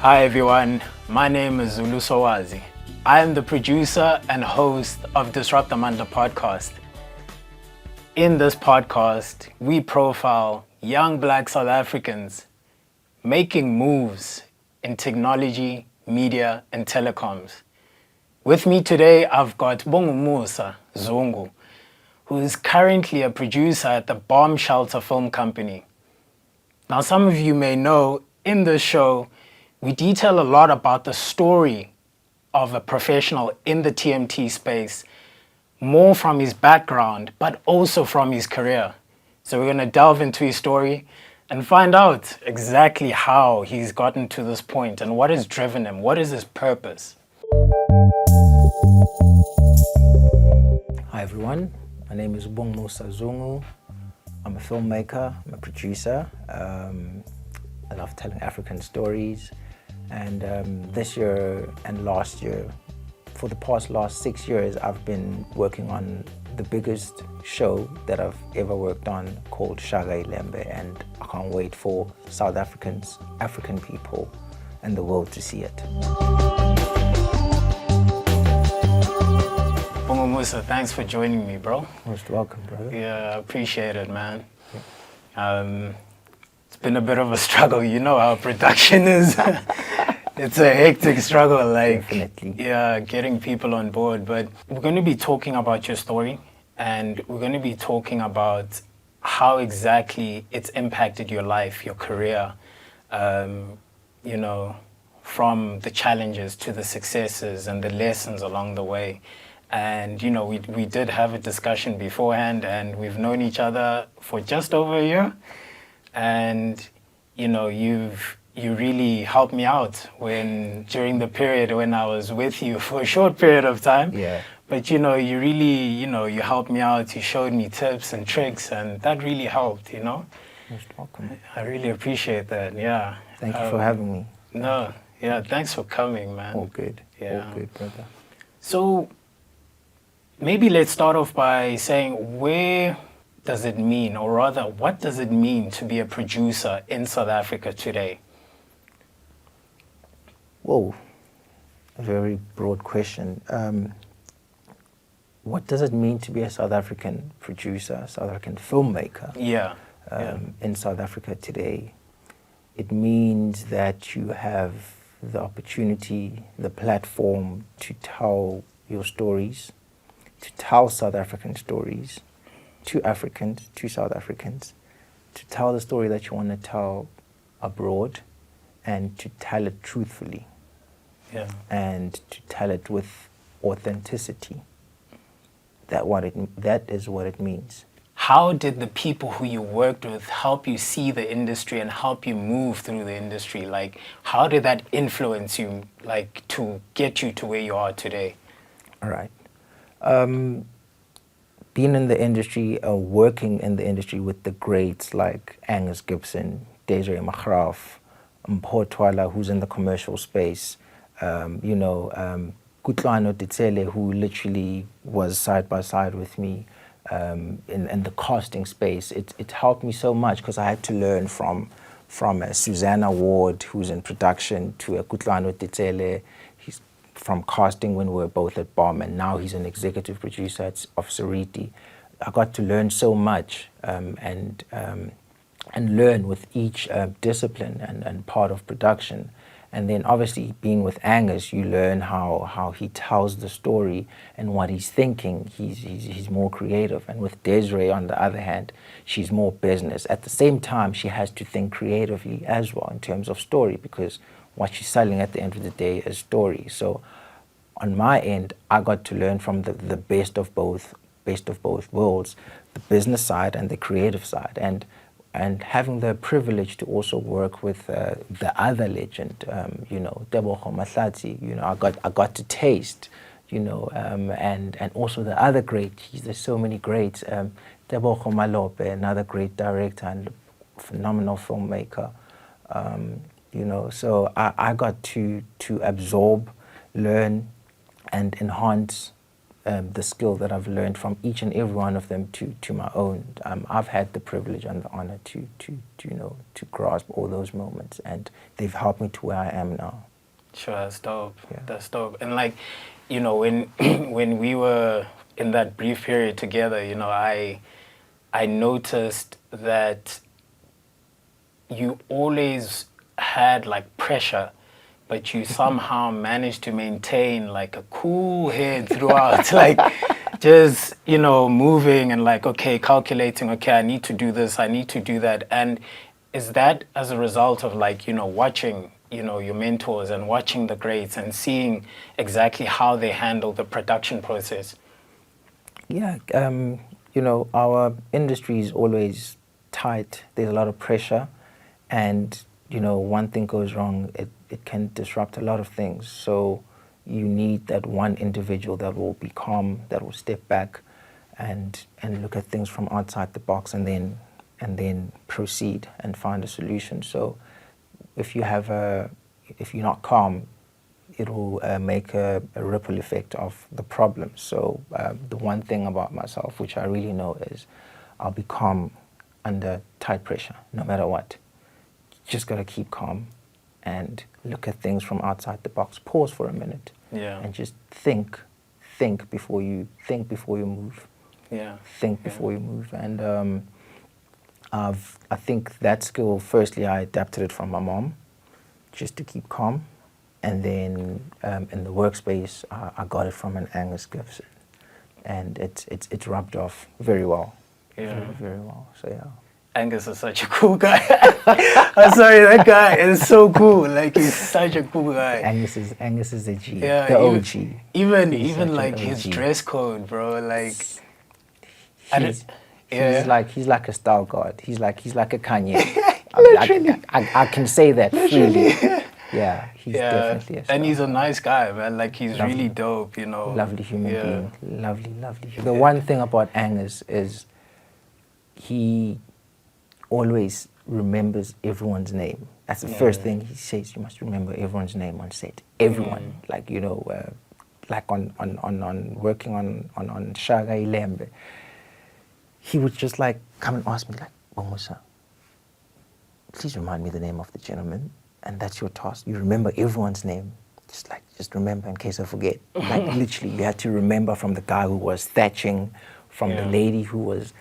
Hi everyone, my name is Zulu Sowazi. I am the producer and host of Disrupt Amandla podcast. In this podcast, we profile young Black South Africans making moves in technology, media, and telecoms. With me today, I've got Bongumusa Zungu, who is currently a producer at the Bomb Shelter Film Company. Now, some of you may know, in this show, we detail a lot about the story of a professional in the TMT space, more from his background, but also from his career. So we're going to delve into his story and find out exactly how he's gotten to this point and what has driven him, what is his purpose. Hi everyone, my name is Bongumusa Zungu. I'm a filmmaker, I'm a producer. I love telling African stories. And this year and last year, for the last 6 years, I've been working on the biggest show that I've ever worked on, called Shaka Ilembe, and I can't wait for South Africans, African people, and the world to see it. Bongumusa, thanks for joining me, bro. Most welcome, brother. Yeah, I appreciate it, man. It's been a bit of a struggle, you know how production is. It's a hectic struggle, like, Definitely. Yeah, getting people on board. But we're going to be talking about your story, and we're going to be talking about how exactly it's impacted your life, your career, you know, from the challenges to the successes and the lessons along the way. And, you know, we did have a discussion beforehand, and we've known each other for just over a year. And, you know, you really helped me out during the period when I was with you for a short period of time. Yeah. But, you know, you really, you helped me out. You showed me tips and tricks, and that really helped, you know. Most welcome. I really appreciate that, yeah. Thank you for having me. No, yeah, thanks for coming, man. All good. Yeah. All good, brother. So maybe let's start off by saying, where does it mean, or rather, what does it mean to be a producer in South Africa today? Whoa, a very broad question. What does it mean to be a South African producer, South African filmmaker? Yeah. In South Africa today? It means that you have the opportunity, the platform to tell your stories, to tell South African stories, to Africans, to South Africans, to tell the story that you want to tell abroad, and to tell it truthfully. Yeah. And to tell it with authenticity. That is what it means. How did the people who you worked with help you see the industry and help you move through the industry? Like, how did that influence you, like, to get you to where you are today? All right. Being in the industry, working in the industry with the greats like Angus Gibson, Desiree Magraf, Mpho Twala, who's in the commercial space, Kutlwano Ditsele, who literally was side by side with me in the casting space. It helped me so much because I had to learn from Susanna Ward, who's in production, to Kutlwano Ditsele. He's from casting when we were both at Bomb, and now he's an executive producer of Sariti. I got to learn so much and learn with each discipline and part of production. And then obviously being with Angus, you learn how he tells the story and what he's thinking. He's more creative. And with Desiree, on the other hand, she's more business. At the same time, she has to think creatively as well in terms of story, because what she's selling at the end of the day is story. So on my end, I got to learn from the best of both worlds, the business side and the creative side. And having the privilege to also work with the other legend, Tebogo Mahlatsi, I got to taste, and also the other great. There's so many greats. Tebogo Malope, another great director and phenomenal filmmaker. So I got to absorb, learn, and enhance the skill that I've learned from each and every one of them to my own. I've had the privilege and the honor to to grasp all those moments, and they've helped me to where I am now. Sure, that's dope. Yeah. That's dope. And like, when when we were in that brief period together, I noticed that you always had like pressure, but you somehow managed to maintain like a cool head throughout, like just, moving and like, okay, calculating, okay, I need to do this, I need to do that. And is that as a result of like, watching, your mentors and watching the greats and seeing exactly how they handle the production process? Yeah, our industry is always tight. There's a lot of pressure, and one thing goes wrong, it can disrupt a lot of things. So you need that one individual that will be calm, that will step back and look at things from outside the box, and then proceed and find a solution. So if you're not calm, it will make a ripple effect of the problem. So the one thing about myself, which I really know, is I'll be calm under tight pressure, no matter what. Just gotta keep calm and look at things from outside the box. Pause for a minute, and just think before you move. Yeah. Think before you move. And I think that skill, firstly, I adapted it from my mom, just to keep calm. And then in the workspace, I got it from an Angus Gibson, and it's rubbed off very well. Yeah. Very, very well. So yeah. Angus is such a cool guy. I'm sorry, that guy is so cool. Like, he's such a cool guy. Angus is a G. Yeah, the OG. Even like his dress code, bro. Like, he's like a style god. He's like a Kanye. Literally. I can say that freely. Yeah, he's definitely a style. And he's a nice guy, man. Like, he's really dope, Lovely human being. Lovely. The one thing about Angus is he always remembers everyone's name. That's the first thing he says. You must remember everyone's name on set. Everyone, like like on working on Shaka Ilembe, he would just like come and ask me like, Bongumusa, please remind me the name of the gentleman, and that's your task. You remember everyone's name. Just remember in case I forget. Like, literally, you had to remember from the guy who was thatching, from the lady who was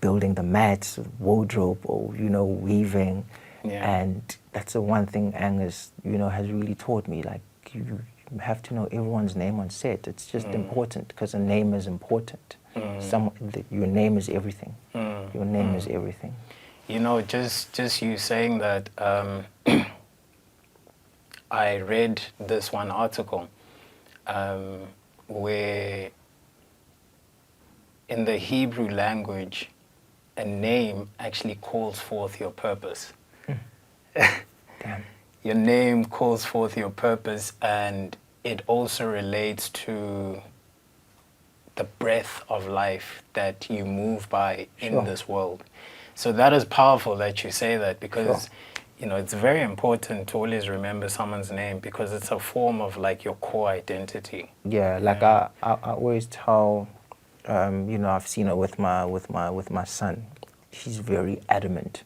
building the mats, wardrobe, or, weaving. Yeah. And that's the one thing Angus, has really taught me. Like, you have to know everyone's name on set. It's just important, because a name is important. Your name is everything. Your name is everything. Just you saying that, I read this one article where in the Hebrew language, a name actually calls forth your purpose. Damn. Your name calls forth your purpose, and it also relates to the breath of life that you move by in this world. So that is powerful that you say that, because it's very important to always remember someone's name, because it's a form of like your core identity. Yeah, like I always tell. I've seen it with my son. He's very adamant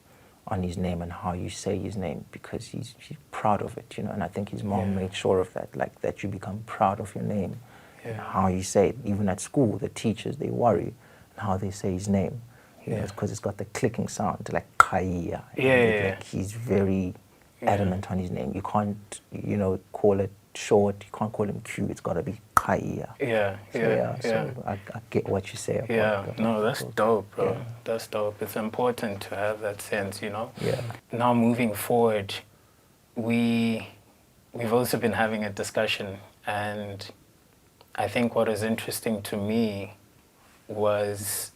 on his name and how you say his name, because he's proud of it, and I think his mom made sure of that, like that you become proud of your name and how you say it. Even at school, the teachers, they worry how they say his name, because it's got the clicking sound, like Kaya. Like, he's very adamant on his name. You can't, call it short. You can't call him Q. It's got to be Kaya. So I get what you say about no, that's dope, bro. That's dope. It's important to have that sense, Yeah. Now moving forward, we've also been having a discussion, and I think what is interesting to me was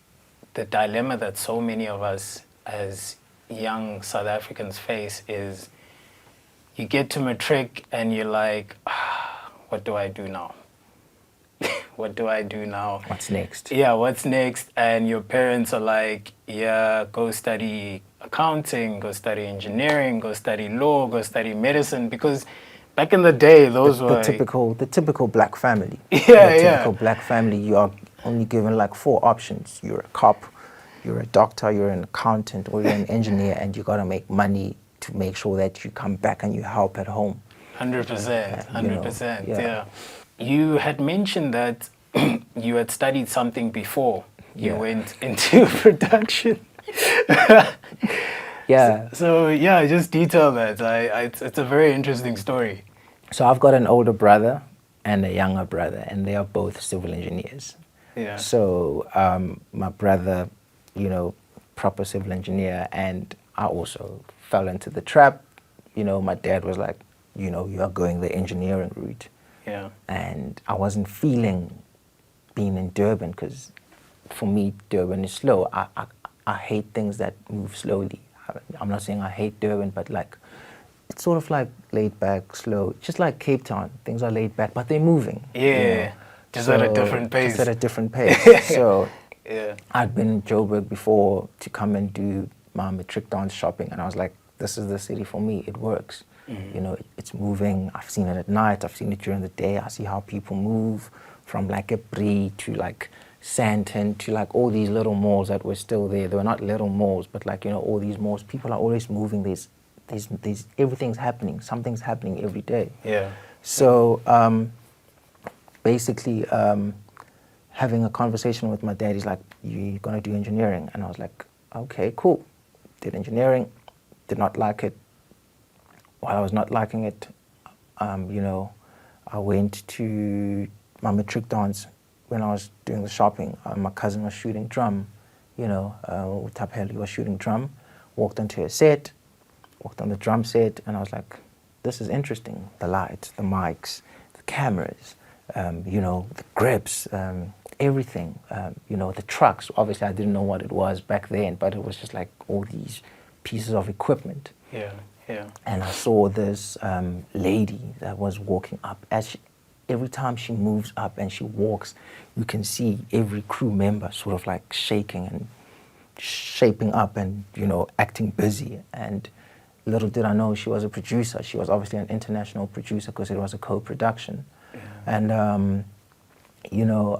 the dilemma that so many of us as young South Africans face is, you get to matric and you're like, what do I do now? What do I do now? What's next? Yeah, what's next? And your parents are like, go study accounting, go study engineering, go study law, go study medicine, because Back in the day, those were the typical black family. Yeah, the typical black family. You are only given like 4 options. You're a cop, you're a doctor, you're an accountant, or you're an engineer, and you gotta make money to make sure that you come back and you help at home. 100%, 100%. Yeah. You had mentioned that you had studied something before you went into production. Yeah. So yeah, just detail that. It's a very interesting story. So I've got an older brother and a younger brother, and they are both civil engineers. Yeah. So my brother, you know, proper civil engineer, and I also fell into the trap. You know, my dad was like, you know, you are going the engineering route. Yeah. And I wasn't feeling being in Durban, because for me, Durban is slow. I hate things that move slowly. I'm not saying I hate Durban, but like, it's sort of like laid back, slow. Just like Cape Town, things are laid back, but they're moving. Yeah, you know? just at a different pace. Just at a different pace. So yeah. I'd been in Joburg before to come and do my matric dance shopping, and I was like, this is the city for me. It works. You know, it's moving. I've seen it at night. I've seen it during the day. I see how people move from like a Brie to like Sandton to like all these little malls that were still there. They were not little malls, but like, you know, all these malls. People are always moving. There's everything's happening. Something's happening every day. Yeah. So basically, having a conversation with my dad, he's like, "You're gonna do engineering," and I was like, "Okay, cool." Did engineering. Did not like it. While I was not liking it, you know, I went to my matric dance when I was doing the shopping. My cousin was shooting drum, you know, Tapheli was shooting drum. Walked onto a set, walked on the drum set, and I was like, this is interesting. The lights, the mics, the cameras, you know, the grips, everything, you know, the trucks. Obviously, I didn't know what it was back then, but it was just like all these pieces of equipment. Yeah. Yeah. And I saw this lady that was walking up. Every time she moves up and she walks, you can see every crew member sort of like shaking and shaping up and, you know, acting busy. And little did I know she was a producer. She was obviously an international producer because it was a co-production. Yeah. And, you know,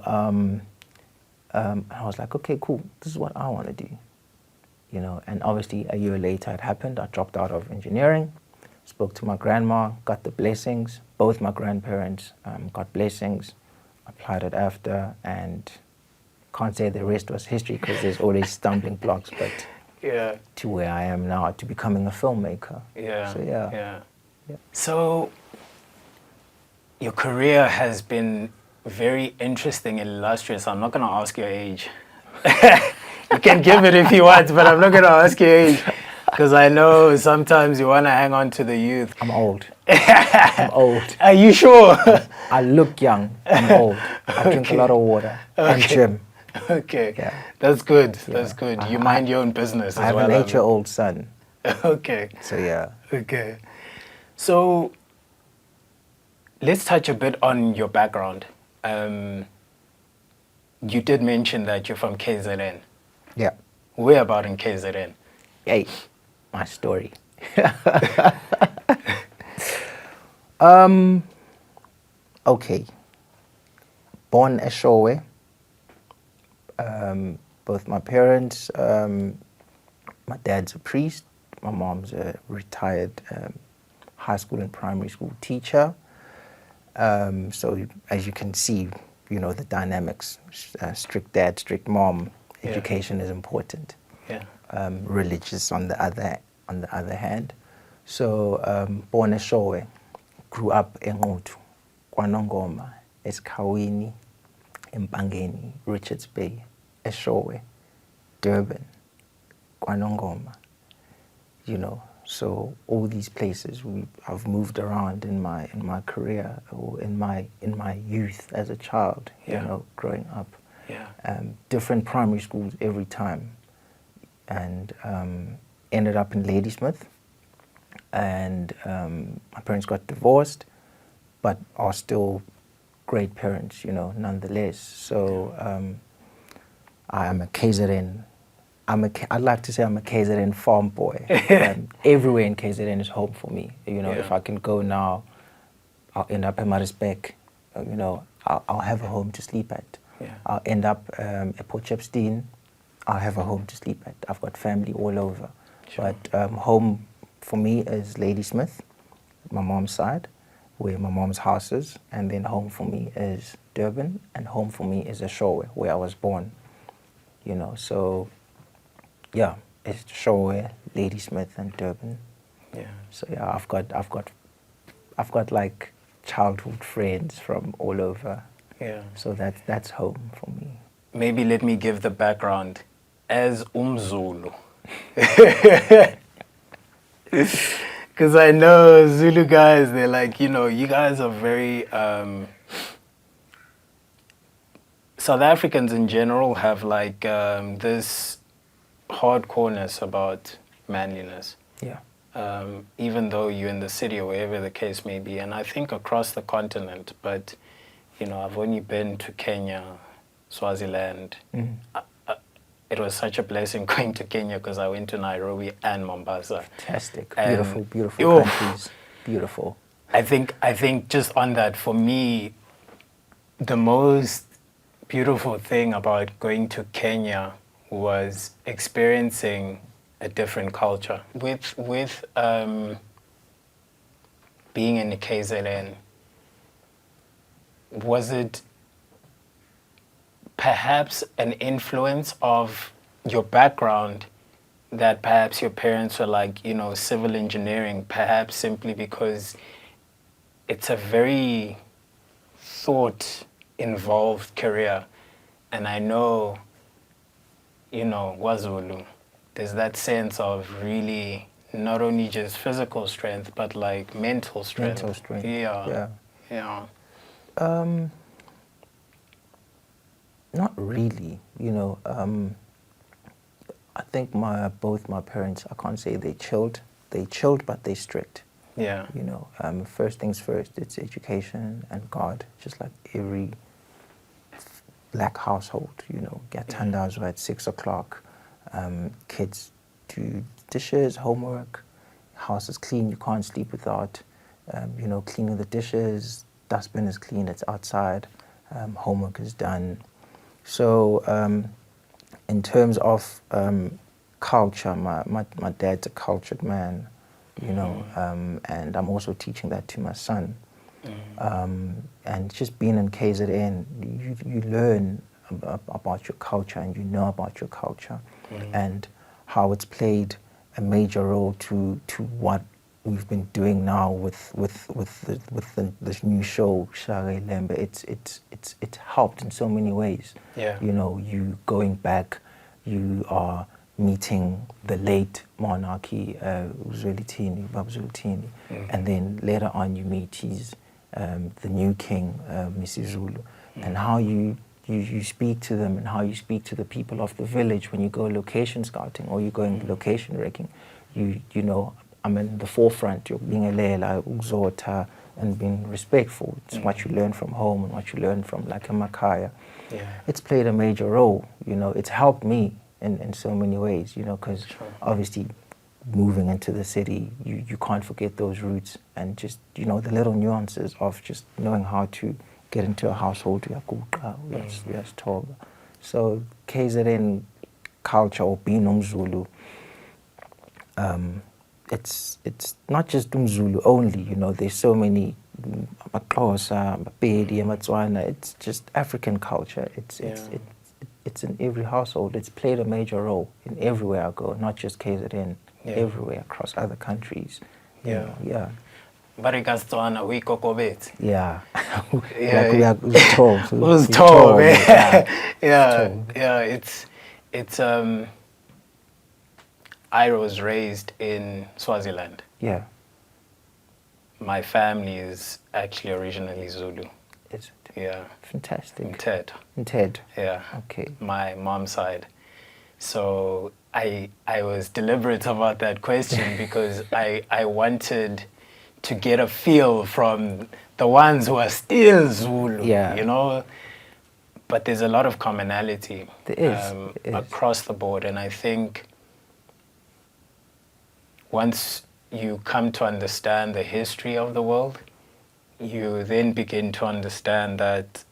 I was like, okay, cool. This is what I want to do. You know, and obviously a year later it happened. I dropped out of engineering, spoke to my grandma, got the blessings. Both my grandparents got blessings, applied it after, and can't say the rest was history because there's always stumbling blocks, but yeah, to where I am now, to becoming a filmmaker. Yeah. So Yeah. So your career has been very interesting and illustrious. I'm not going to ask your age. You can give it if you want, but I'm not going to ask your age because I know sometimes you want to hang on to the youth. I'm old. I'm old. Are you sure? I look young. I'm old. I drink a lot of water and gym. Okay. Yeah. That's good. Yeah. That's good. You mind your own business as well. I have an 8-year-old son. Okay. So yeah. Okay. So let's touch a bit on your background. You did mention that you're from KZN. Yeah. Where about in KZN? Hey, my story. Okay. Born Eshowe. Both my parents, my dad's a priest, my mom's a retired high school and primary school teacher. So as you can see, you know, the dynamics, strict dad, strict mom, education is important. Yeah. Religious on the other hand. So born Eshowe, grew up in Ngutu, KwaNongoma, eSkhawini, Empangeni, Richards Bay, Eshowe, Durban, KwaNongoma, you know. So all these places I've moved around in my career or in my youth as a child, you know, growing up. Yeah. Different primary schools every time, and ended up in Ladysmith. And my parents got divorced, but are still great parents, you know, nonetheless. So I am a KZN. I'd like to say I'm a KZN farm boy. Everywhere in KZN is home for me. You know, if I can go now, I'll end up at Maritzburg. You know, I'll have a home to sleep at. Yeah. I'll end up at Port Shepstone. I'll have a home to sleep at. I've got family all over. Sure. But home for me is Ladysmith, my mom's side, where my mom's house is. And then home for me is Durban. And home for me is Eshowe, where I was born. You know, so yeah, it's Eshowe, Ladysmith, and Durban. Yeah. So yeah, I've got like childhood friends from all over. Yeah. So that's home for me. Maybe let me give the background. As Zulu, because I know Zulu guys, they're like, you know, you guys are very, South Africans in general have like this hardcoreness about manliness. Yeah. Even though you're in the city or wherever the case may be, and I think across the continent, but, you know, I've only been to Kenya, Swaziland. It was such a blessing going to Kenya because I went to Nairobi and Mombasa. Fantastic. And Beautiful countries. Beautiful. I think just on that, for me, the most beautiful thing about going to Kenya was experiencing a different culture. With being in the KZN, was it perhaps an influence of your background that perhaps your parents were like, you know, civil engineering, perhaps simply because it's a very thought-involved career. And I know, you know, KwaZulu, there's that sense of really not only just physical strength, but like mental strength. Mental strength. Yeah. Not really, you know. I think both my parents, I can't say they chilled, but they strict. Yeah. You know, first things first, it's education and God, just like every black household, you know, get tandazwa at 6 o'clock, kids do dishes, homework, house is clean, you can't sleep without, you know, cleaning the dishes, dustbin is clean, it's outside, homework is done. So in terms of culture, my dad's a cultured man, you know, and I'm also teaching that to my son. And just being in KZN, you learn about your culture and you know about your culture and how it's played a major role to what we've been doing now with this new show, Shaka Ilembe. It's helped in so many ways. Yeah. You know, you going back, you are meeting the late monarchy, Zwelithini, Baba Zwelithini, and then later on you meet the new king, Mrs. Zulu, and how you speak to them and how you speak to the people of the village when you go location scouting or you go in location wrecking. You know, I'm in the forefront. You're being a lela, uzota, and being respectful. It's what you learn from home and what you learn from like a Makaya. Yeah. It's played a major role. You know, it's helped me in so many ways. You know, because obviously moving into the city, you can't forget those roots and just, you know, the little nuances of just knowing how to get into a household. So KZN culture or being Zulu, it's not just Zulu only, you know, there's so many Maxhosa, Mapedi, Matswana, it's just African culture. It's in every household. It's played a major role in everywhere I go, not just KZN, everywhere across other countries. Yeah. Yeah. Barikastswana, we kokobet. Yeah. Yeah. Like we are told. Was told, yeah. It's I was raised in Swaziland. Yeah. My family is actually originally Zulu. Is it? Yeah. Fantastic. Ted. Yeah. Okay. My mom's side. So I was deliberate about that question because I wanted to get a feel from the ones who are still Zulu, you know. But there's a lot of commonality there is. Across the board. And I think once you come to understand the history of the world, you then begin to understand that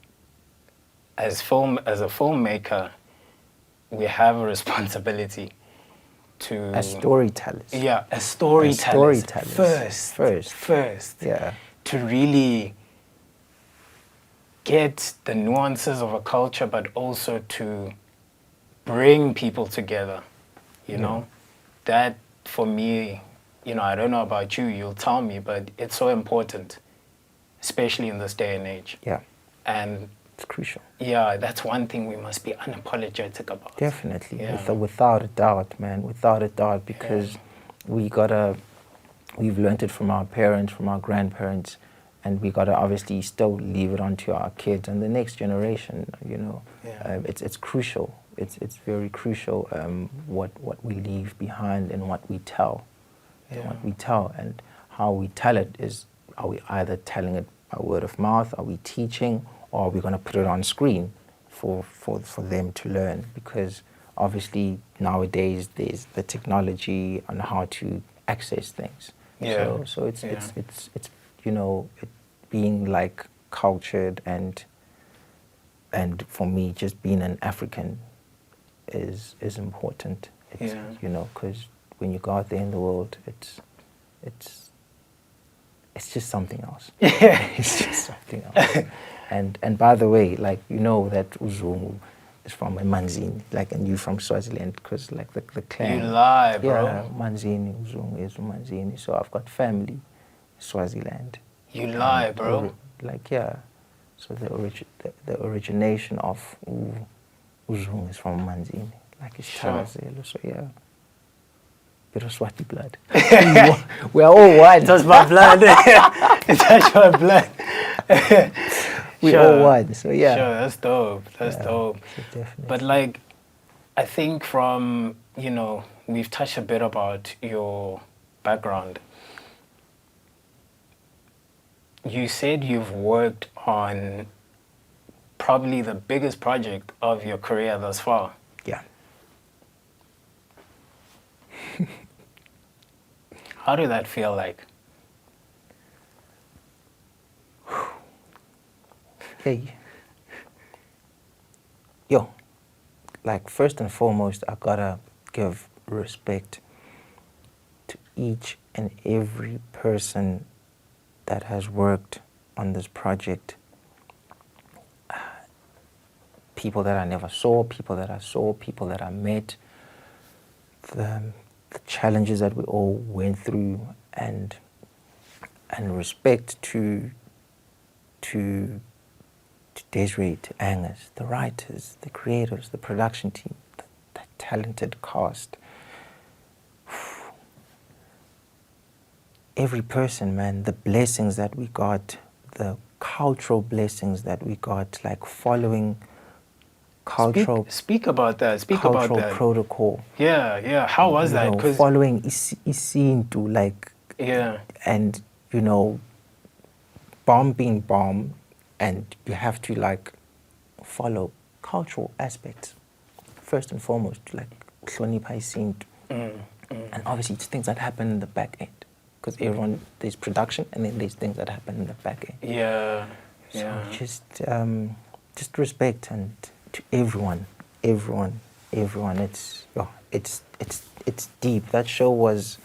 as a filmmaker, we have a responsibility to As storytellers. Yeah, as storytellers. First. Yeah. To really get the nuances of a culture, but also to bring people together. You know, that for me, I don't know about you, you'll tell me, but it's so important, especially in this day and age. Yeah. And It's crucial. yeah, that's one thing we must be unapologetic about. Definitely. Yeah. Without a doubt, man. Without a doubt, because we've learned it from our parents, from our grandparents, and we gotta obviously still leave it onto our kids and the next generation. It's crucial. It's very crucial what we leave behind and what we tell. And how we tell it is, are we either telling it by word of mouth, are we teaching, or are we going to put it on screen for them to learn? Because obviously nowadays there's the technology on how to access things. Yeah. So it's it being like cultured and for me just being an African is important. Because when you go out there in the world, it's just something else. It's just something else. And by the way, like that Uzungu is from Manzini, and you from Swaziland, because the clan. You lie, bro. Yeah, Manzini, Uzungu is from Manzini, so I've got family, Swaziland. You lie, bro. So the origination of Uzungu is from Manzini, it's Tarazelo, so yeah. Bit of Swati blood. We are all one. Touch my blood. Touch my blood. We're all one. So yeah. Sure, that's dope. That's dope. Definitely. But I think from, we've touched a bit about your background. You said you've worked on probably the biggest project of your career thus far. Yeah. How did that feel like? Hey. First and foremost, I gotta give respect to each and every person that has worked on this project. People that I never saw, people that I saw, people that I met, the challenges that we all went through, and respect to Desiree, to Angus, the writers, the creators, the production team, the talented cast. Every person, man, the blessings that we got, the cultural blessings that we got, following cultural... Speak about that. Cultural protocol. Yeah. How was that? Following Isintu, Yeah. And, bomb being bomb, and you have to, follow cultural aspects. First and foremost, Hlonipha Isintu. And obviously, it's things that happen in the back end. Because there's production, and then there's things that happen in the back end. Yeah. So just respect and to everyone. It's deep. That show was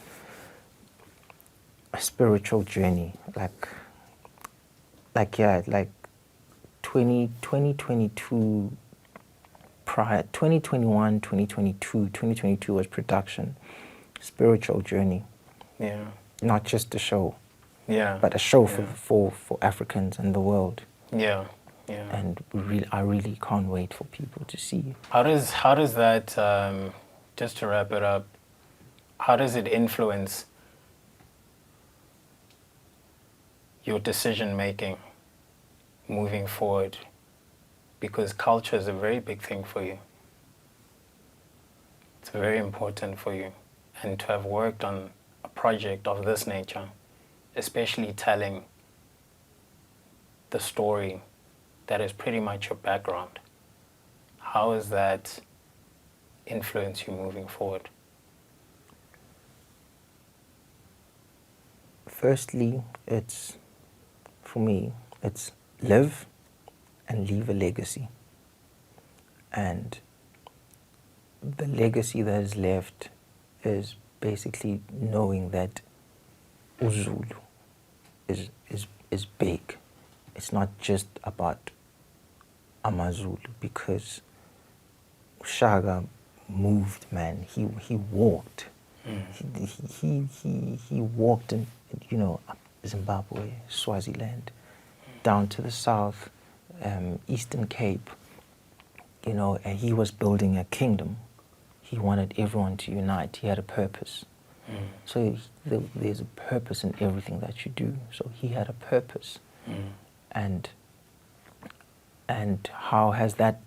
a spiritual journey. 2022 prior, 2021, 2022 was production, spiritual journey. Yeah. Not just a show. Yeah. But a show for Africans and the world. Yeah. And I really can't wait for people to see. How does that, just to wrap it up, how does it influence your decision making moving forward? Because culture is a very big thing for you. It's very important for you. And to have worked on a project of this nature, especially telling the story that is pretty much your background, how does that influence you moving forward? Firstly, for for me, it's live and leave a legacy. And the legacy that is left is basically knowing that uZulu is big. It's not just about AmaZulu, because Shaka moved, man. He walked. He walked in, up Zimbabwe, Swaziland, down to the south, Eastern Cape, and he was building a kingdom. He wanted everyone to unite. He had a purpose. So there's a purpose in everything that you do. So he had a purpose. And how has that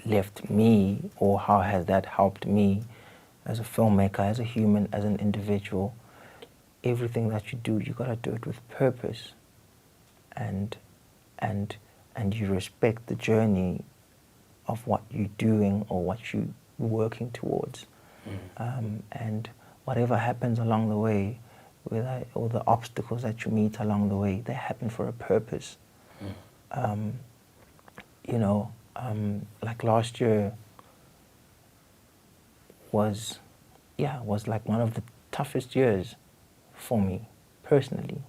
left me, or how has that helped me as a filmmaker, as a human, as an individual? Everything that you do, you gotta do it with purpose, and you respect the journey of what you're doing or what you're working towards. And whatever happens along the way, all the obstacles that you meet along the way, they happen for a purpose. Like last year was like one of the toughest years for me personally,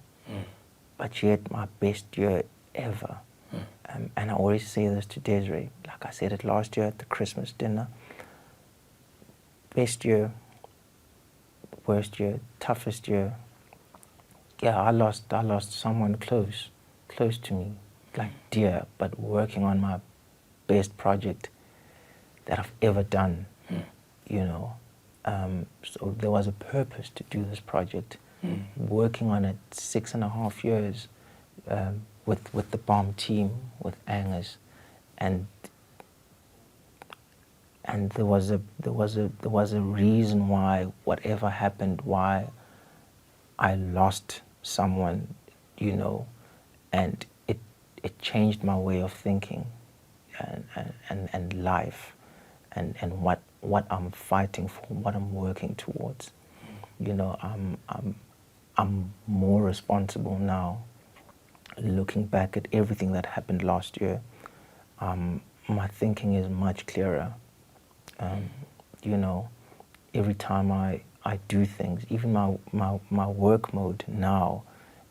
but yet my best year ever. And I always say this to Desiree, like I said it last year at the Christmas dinner: best year, worst year, toughest year. Yeah, I lost someone close to me, like dear, but working on my best project that I've ever done. So there was a purpose to do this project. Working on it 6.5 years with the bomb team, with Angus, and there was a reason why whatever happened, why I lost someone, and it changed my way of thinking and life, and what I'm fighting for, what I'm working towards. I'm more responsible now. Looking back at everything that happened last year, my thinking is much clearer. Every time I do things, even my work mode now,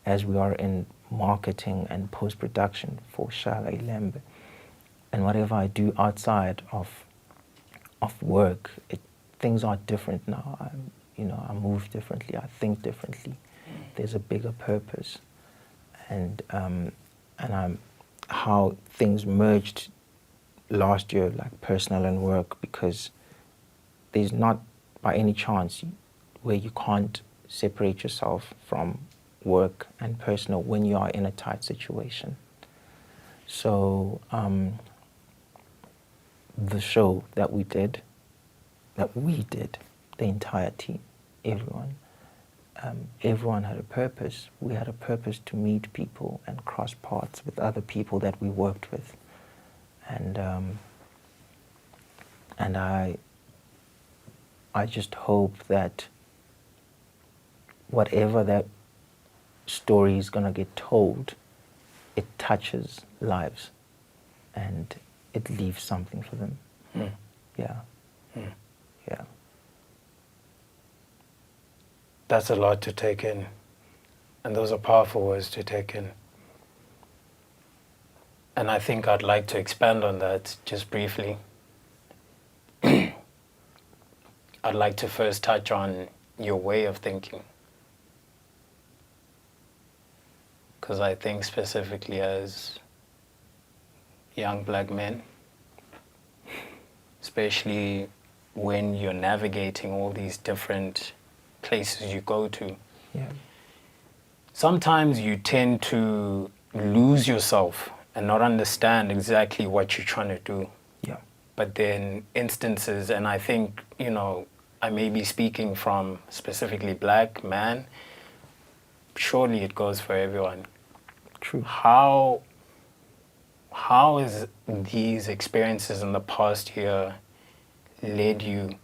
as we are in marketing and post-production for Shaka Ilembe, and whatever I do outside of work, things are different now. I move differently, I think differently. There's a bigger purpose, and how things merged last year, like personal and work, because there's not by any chance where you can't separate yourself from work and personal when you are in a tight situation. So the show that we did, the entire team, everyone had a purpose. We had a purpose to meet people and cross paths with other people that we worked with. And I just hope that whatever that story is going to get told, it touches lives and it leaves something for them. Yeah. Yeah. That's a lot to take in. And those are powerful words to take in. And I think I'd like to expand on that just briefly. I'd like to first touch on your way of thinking. Because I think specifically as young black men, especially when you're navigating all these different places you go to, sometimes you tend to lose yourself and not understand exactly what you're trying to do. Yeah. But then instances, and I think, I may be speaking from specifically black man, surely it goes for everyone. True. How has these experiences in the past year led you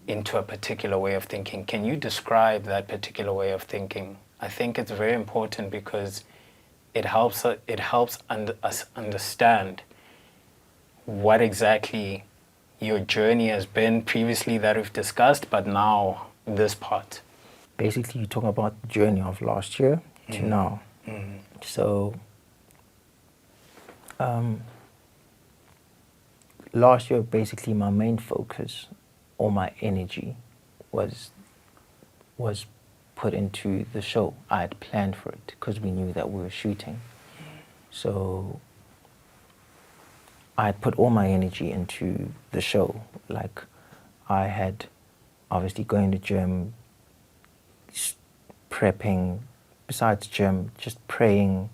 into a particular way of thinking? Can you describe that particular way of thinking? I think it's very important because it helps us understand what exactly your journey has been previously that we've discussed, but now this part. Basically, you talk about the journey of last year to now. So, last year, basically, my main focus or my energy was put into the show. I had planned for it because we knew that we were shooting. So I had put all my energy into the show. Like, I had obviously going to gym, prepping, besides gym, just praying,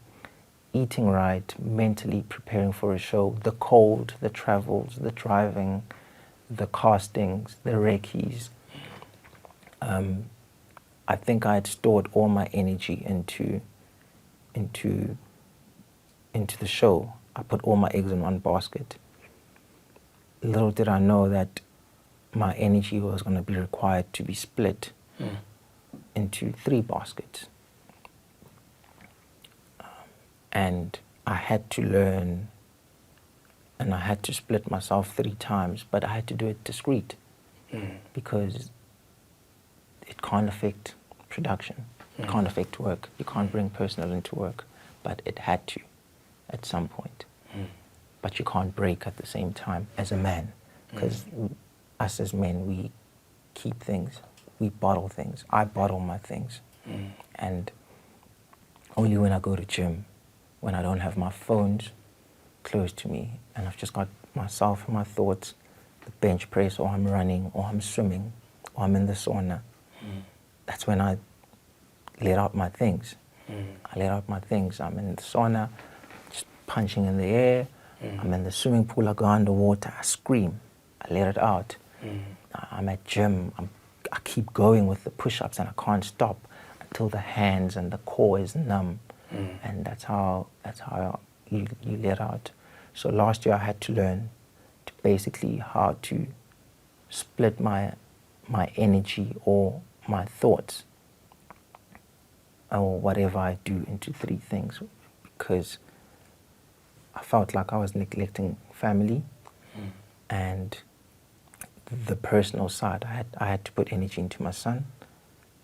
eating right, mentally preparing for a show, the cold, the travels, the driving, the castings, the recce's. I think I had stored all my energy into the show. I put all my eggs in one basket. Little did I know that my energy was going to be required to be split into 3 baskets. And I had to learn, and I had to split myself 3 times, but I had to do it discreet because it can't affect production. It can't affect work. You can't bring personal into work, but it had to at some point. But you can't break at the same time as a man, because us as men, we keep things, we bottle things. I bottle my things. And only when I go to gym, when I don't have my phones close to me, and I've just got myself and my thoughts, the bench press, or I'm running, or I'm swimming, or I'm in the sauna, that's when I let out my things. I let out my things. I'm in the sauna, just punching in the air. I'm in the swimming pool, I go underwater, I scream, I let it out. I'm at gym, I keep going with the push-ups and I can't stop until the hands and the core is numb. And that's how you let out. So last year I had to learn to basically how to split my energy or my thoughts or whatever I do into 3 things, because I felt like I was neglecting family and the personal side. I had to put energy into my son.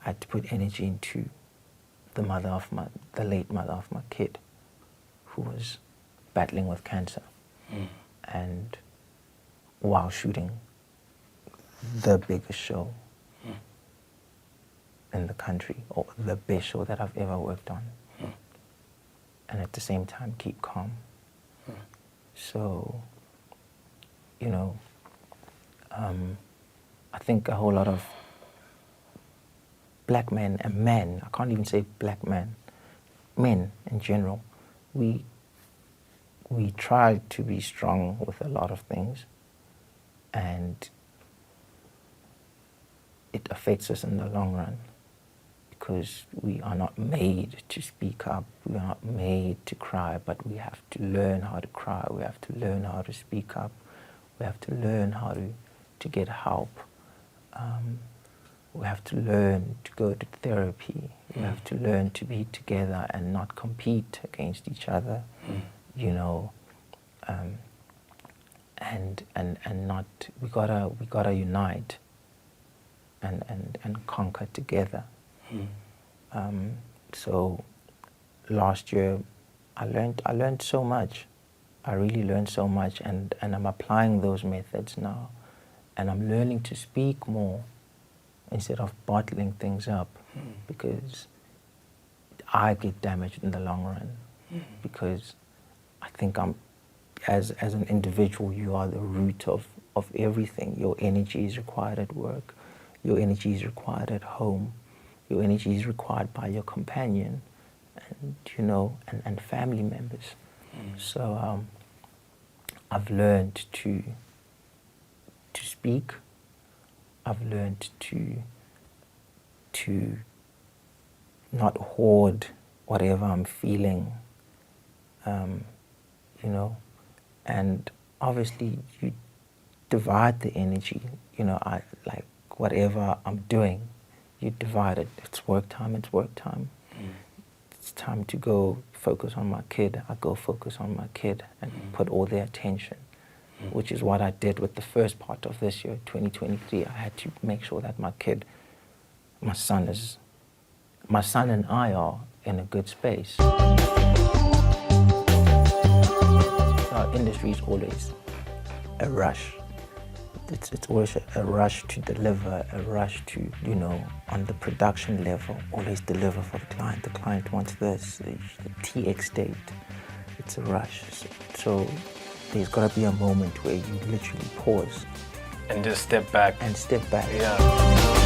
I had to put energy into the late mother of my kid, who was battling with cancer, and while shooting the biggest show in the country, or the best show that I've ever worked on, and at the same time keep calm. So, I think a whole lot of black men and men, I can't even say black men, men in general, we try to be strong with a lot of things, and it affects us in the long run because we are not made to speak up, we are not made to cry, but we have to learn how to cry, we have to learn how to speak up, we have to learn how to get help. We have to learn to go to therapy. We have to learn to be together and not compete against each other, and not. We gotta unite and conquer together. So last year, I learned so much. I really learned so much, and I'm applying those methods now, and I'm learning to speak more instead of bottling things up, because I get damaged in the long run, because I think as an individual, you are the root of everything. Your energy is required at work, your energy is required at home, your energy is required by your companion, and family members. So I've learned to speak. I've learned to not hoard whatever I'm feeling, and obviously you divide the energy, I like whatever I'm doing, you divide it. It's work time, it's time to go focus on my kid, I go focus on my kid and put all the attention, which is what I did with the first part of this year, 2023. I had to make sure that my kid, my son and I are in a good space. Our industry is always a rush. It's always a rush to deliver, a rush to, you know, on the production level, always deliver for the client. The client wants this, the TX date. It's a rush. So there's got to be a moment where you literally pause. And just step back. And step back. Yeah.